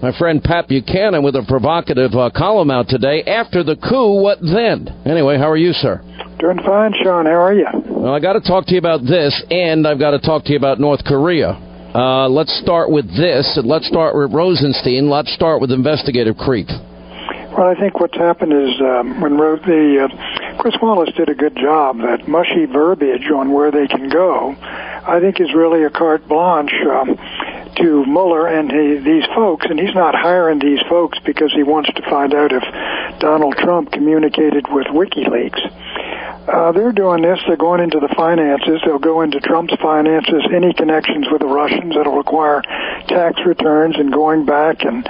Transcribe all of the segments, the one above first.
My friend Pat Buchanan with a provocative column out today. After the coup, what then? Anyway, how are you, sir? Doing fine, Sean. How are you? Well, I got to talk to you about this, and I've got to talk to you about North Korea. Let's start with this. Let's start with Rosenstein. Let's start with investigative creep. Well, I think what's happened is when Chris Wallace did a good job, that mushy verbiage on where they can go, I think is really a carte blanche to Mueller and these folks, and he's not hiring these folks because he wants to find out if Donald Trump communicated with WikiLeaks. They're doing this. They're going into the finances. They'll go into Trump's finances, any connections with the Russians that'll require tax returns and going back and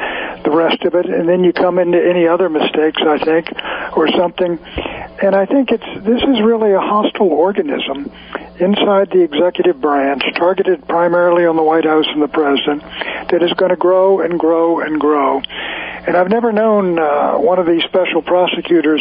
the rest of it. And then you come into any other mistakes, I think, or something. And I think this is really a hostile organism inside the executive branch, targeted primarily on the White House and the president, that is going to grow and grow and grow. And I've never known one of these special prosecution,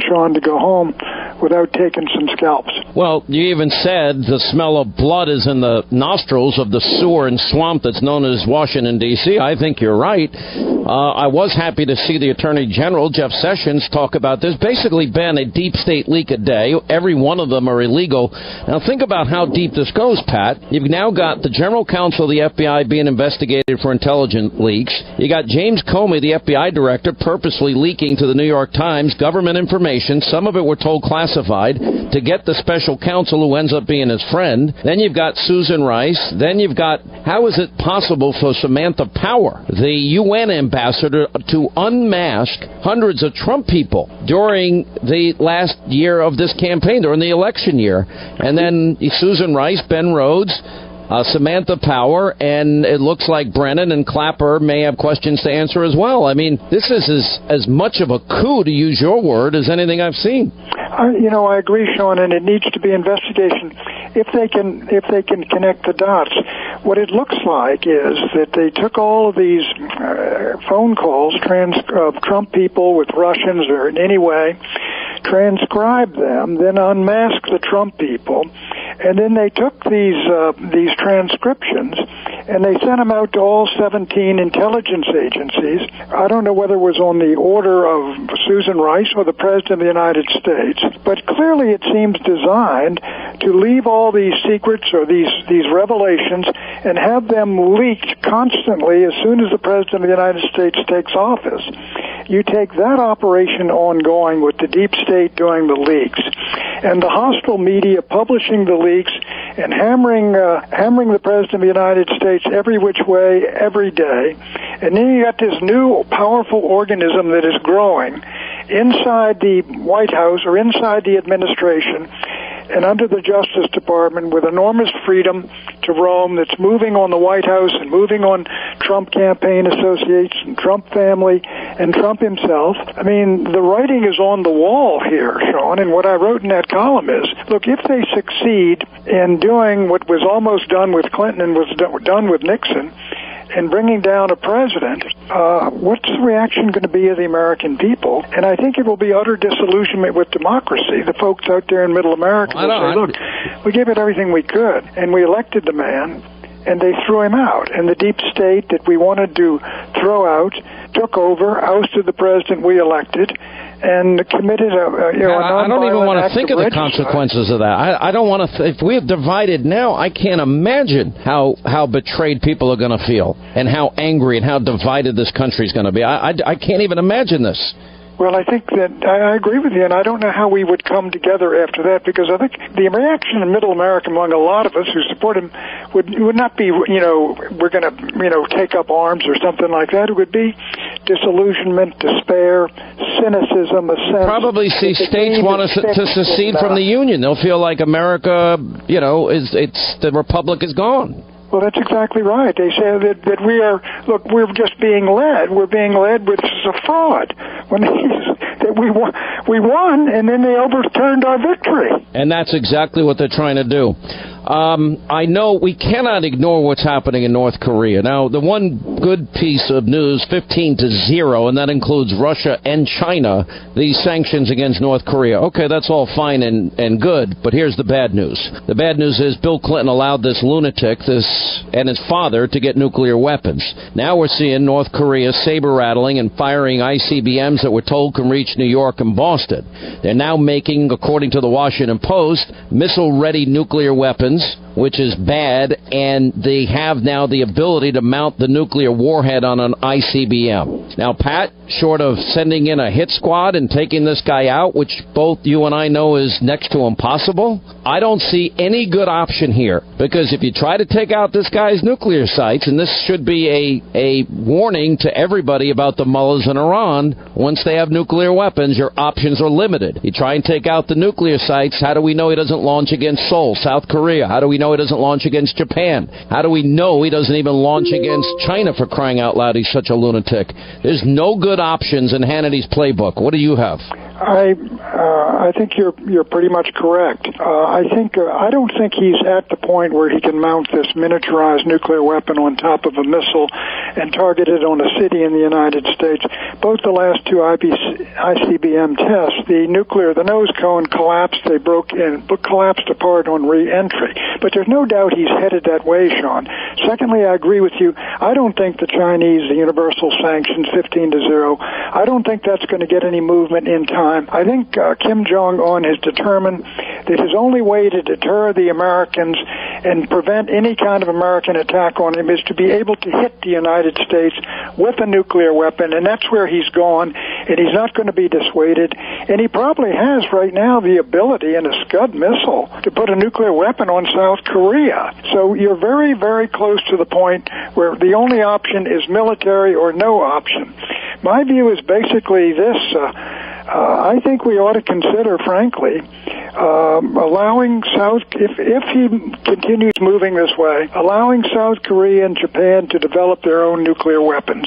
Sean, to go home without taking some scalps. Well, you even said the smell of blood is in the nostrils of the sewer and swamp that's known as Washington, D.C. I think you're right. I was happy to see the Attorney General, Jeff Sessions, talk about this. Basically, been a deep state leak a day. Every one of them are illegal. Now, think about how deep this goes, Pat. You've now got the General Counsel of the FBI being investigated for intelligence leaks. You got James Comey, the FBI director, purposely leaking to the New York Times government information. Some of it we're told classified, to get the special counsel who ends up being his friend. Then you've got Susan Rice. Then you've got, how is it possible for Samantha Power, the UN ambassador, to unmask hundreds of Trump people during the last year of this campaign, during the election year? And then Susan Rice, Ben Rhodes, Samantha Power, and it looks like Brennan and Clapper may have questions to answer as well. I mean, this is as much of a coup, to use your word, as anything I've seen. I agree, Sean, and it needs to be investigation. If they can connect the dots, what it looks like is that they took all of these phone calls of Trump people with Russians or in any way, transcribed them, then unmasked the Trump people, and then they took these transcriptions and they sent them out to all 17 intelligence agencies. I don't know whether it was on the order of Susan Rice or the President of the United States, but clearly it seems designed to leave all these secrets or these revelations and have them leaked constantly as soon as the President of the United States takes office. You take that operation ongoing with the deep state doing the leaks and the hostile media publishing the leaks and hammering the President of the United States every which way, every day. And then you got this new powerful organism that is growing inside the White House or inside the administration and under the Justice Department with enormous freedom to roam, that's moving on the White House and moving on Trump campaign associates and Trump family and Trump himself. I mean, the writing is on the wall here, Sean, and what I wrote in that column is, look, if they succeed in doing what was almost done with Clinton and was done with Nixon, and bringing down a president, what's the reaction going to be of the American people? And I think it will be utter disillusionment with democracy. The folks out there in Middle America will say, look, we gave it everything we could, and we elected the man, and they threw him out. And the deep state that we wanted to throw out took over, ousted the president we elected, and committed a I don't even want to think of the consequences of that. I don't want to. If we have divided now, I can't imagine how betrayed people are going to feel and how angry and how divided this country is going to be. I can't even imagine this. Well, I think that I agree with you, and I don't know how we would come together after that, because I think the reaction in Middle America among a lot of us who support him would not be, we're going to, take up arms or something like that. It would be disillusionment, despair, cynicism, a sense. Probably see states want to secede from the Union. They'll feel like America, the republic is gone. Well, that's exactly right. They say that we're just being led. We're being led, which is a fraud. That we won, and then they overturned our victory. And that's exactly what they're trying to do. I know we cannot ignore what's happening in North Korea. Now, the one good piece of news, 15-0, and that includes Russia and China, these sanctions against North Korea. Okay, that's all fine and good, but here's the bad news. The bad news is Bill Clinton allowed this lunatic, and his father, to get nuclear weapons. Now we're seeing North Korea saber-rattling and firing ICBMs that we're told can reach New York and Boston. They're now making, according to the Washington Post, missile-ready nuclear weapons, which is bad, and they have now the ability to mount the nuclear warhead on an ICBM. Now, Pat, short of sending in a hit squad and taking this guy out, which both you and I know is next to impossible, I don't see any good option here. Because if you try to take out this guy's nuclear sites, and this should be a warning to everybody about the mullahs in Iran, once they have nuclear weapons, your options are limited. You try and take out the nuclear sites, how do we know he doesn't launch against Seoul, South Korea? How do we know he doesn't launch against Japan? How do we know he doesn't even launch against China, for crying out loud? He's such a lunatic. There's no good options in Hannity's playbook. What do you have? I think you're pretty much correct. I don't think he's at the point where he can mount this miniaturized nuclear weapon on top of a missile and target it on a city in the United States. Both the last two ICBM tests, the nose cone collapsed. They collapsed apart on re-entry. But there's no doubt he's headed that way, Sean. Secondly, I agree with you. I don't think the Chinese, the universal sanctions, 15-0. I don't think that's going to get any movement in time. I think Kim Jong-un has determined that his only way to deter the Americans and prevent any kind of American attack on him is to be able to hit the United States with a nuclear weapon, and that's where he's gone, and he's not going to be dissuaded. And he probably has right now the ability in a Scud missile to put a nuclear weapon on South Korea. So you're very, very close to the point where the only option is military or no option. My view is basically this. I think we ought to consider, frankly, allowing if he continues moving this way, allowing South Korea and Japan to develop their own nuclear weapons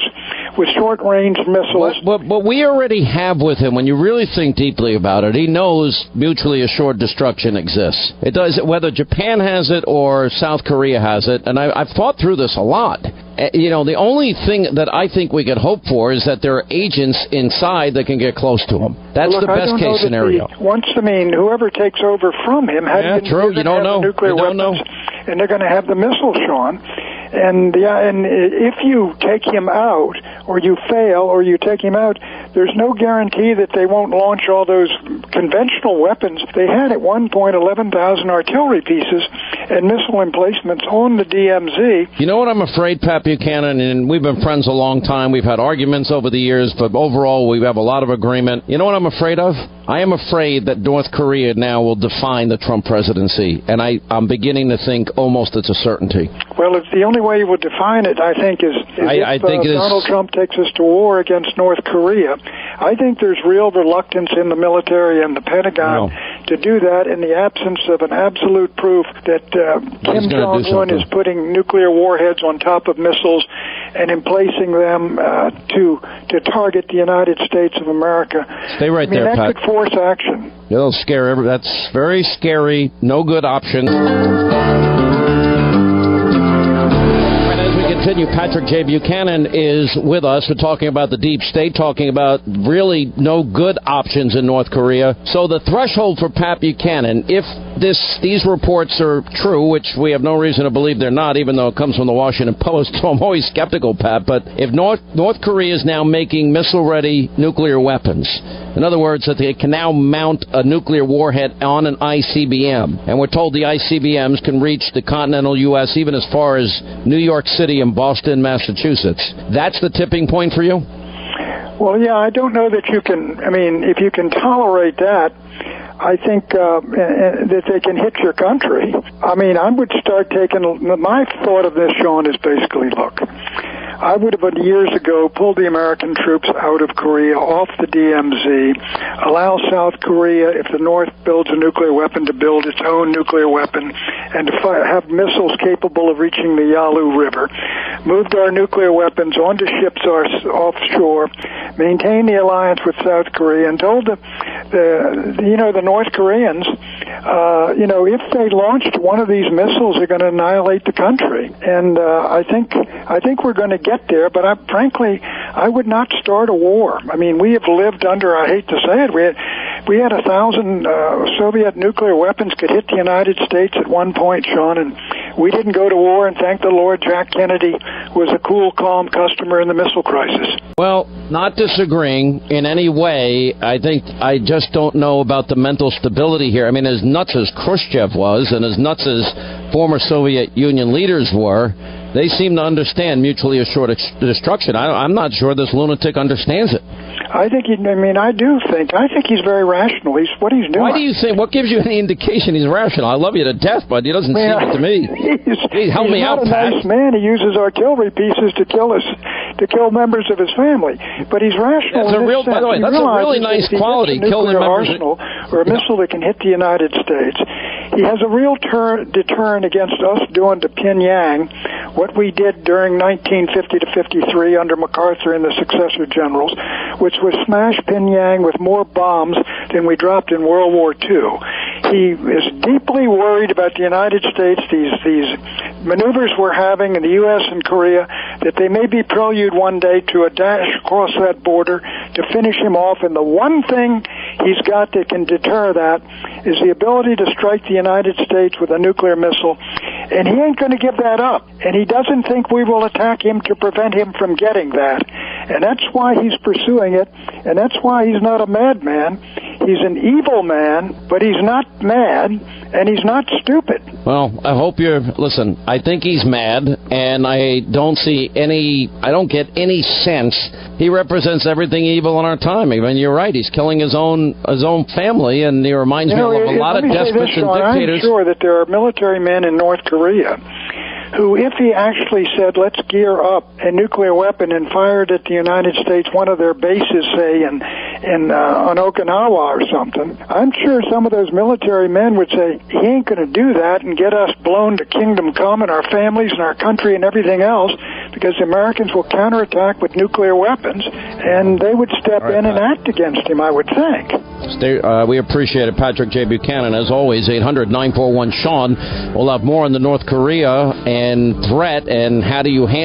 with short-range missiles. But we already have with him, when you really think deeply about it, he knows mutually assured destruction exists. It does, whether Japan has it or South Korea has it, and I've thought through this a lot. The only thing that I think we could hope for is that there are agents inside that can get close to him. That's the best case scenario. Whoever takes over from him has you don't know. Nuclear weapons, and they're going to have the missiles, Sean. And if you take him out, or you fail, or you take him out, there's no guarantee that they won't launch all those conventional weapons. They had at one point 11,000 artillery pieces and missile emplacements on the DMZ. You know what I'm afraid, Pat Buchanan, and we've been friends a long time. We've had arguments over the years, but overall we have a lot of agreement. You know what I'm afraid of? I am afraid that North Korea now will define the Trump presidency, and I'm beginning to think almost it's a certainty. Well, it's the only way you would define it, I think, is if Donald Trump takes us to war against North Korea. I think there's real reluctance in the military and the Pentagon to do that in the absence of an absolute proof that Kim Jong-un is putting nuclear warheads on top of missiles and emplacing them to target the United States of America. Stay right there, Pat. Pat. That could force action. It'll scare everybody. That's very scary. No good option. Continue. Patrick J. Buchanan is with us. We're talking about the deep state, talking about really no good options in North Korea. So the threshold for Pat Buchanan, if these reports are true, which we have no reason to believe they're not, even though it comes from the Washington Post, so I'm always skeptical, Pat, but if North Korea is now making missile-ready nuclear weapons, in other words, that they can now mount a nuclear warhead on an ICBM, and we're told the ICBMs can reach the continental U.S. even as far as New York City and Boston, Massachusetts. That's the tipping point for you? Well, yeah, I don't know that you can. If you can tolerate that, I think that they can hit your country. I would start taking. My thought of this, Sean, is basically, look, I would have years ago pulled the American troops out of Korea, off the DMZ, allow South Korea, if the North builds a nuclear weapon, to build its own nuclear weapon, and to have missiles capable of reaching the Yalu River, moved our nuclear weapons onto ships offshore, maintain the alliance with South Korea, and told the North Koreans, if they launched one of these missiles, they're going to annihilate the country. And I think we're going to get there. But frankly, I would not start a war. I mean, we have lived under, I hate to say it, we had 1,000 Soviet nuclear weapons could hit the United States at one point, Sean, and we didn't go to war, and thank the Lord Jack Kennedy was a cool, calm customer in the missile crisis. Well, not disagreeing in any way. I think I just don't know about the mental stability here. I mean, as nuts as Khrushchev was and as nuts as former Soviet Union leaders were, they seem to understand mutually assured destruction. I'm not sure this lunatic understands it. I think I think he's very rational. What he's doing. Why do you think? What gives you any indication he's rational? I love you to death, but he doesn't seem it to me. Help me out, Pat. He's not a nice man. He uses artillery pieces to kill members of his family. But he's rational. By the way, that's a really nice quality. Killing members or a missile that can hit the United States. He has a real deterrent against us doing to Pyongyang what we did during 1950 to 53 under MacArthur and the successor generals, which was smash Pyongyang with more bombs than we dropped in World War II. He is deeply worried about the United States, these maneuvers we're having in the U.S. and Korea, that they may be prelude one day to a dash across that border to finish him off. And the one thing he's got that can deter that is the ability to strike the United States with a nuclear missile. And he ain't going to give that up. And he doesn't think we will attack him to prevent him from getting that. And that's why he's pursuing it. And that's why he's not a madman. He's an evil man, but he's not mad, and he's not stupid. Well, I hope listen, I think he's mad, and I don't get any sense he represents everything evil in our time. I mean, you're right, he's killing his own family, and he reminds me of a lot of despots and dictators. I'm sure that there are military men in North Korea who, if he actually said, let's gear up a nuclear weapon and fired at the United States, one of their bases, say, on Okinawa or something, I'm sure some of those military men would say, he ain't going to do that and get us blown to kingdom come and our families and our country and everything else, because the Americans will counterattack with nuclear weapons, and they would step in and act against him, I would think. We appreciate it. Patrick J. Buchanan, as always, 800-941-SEAN. We'll have more on the North Korea and threat and how do you handle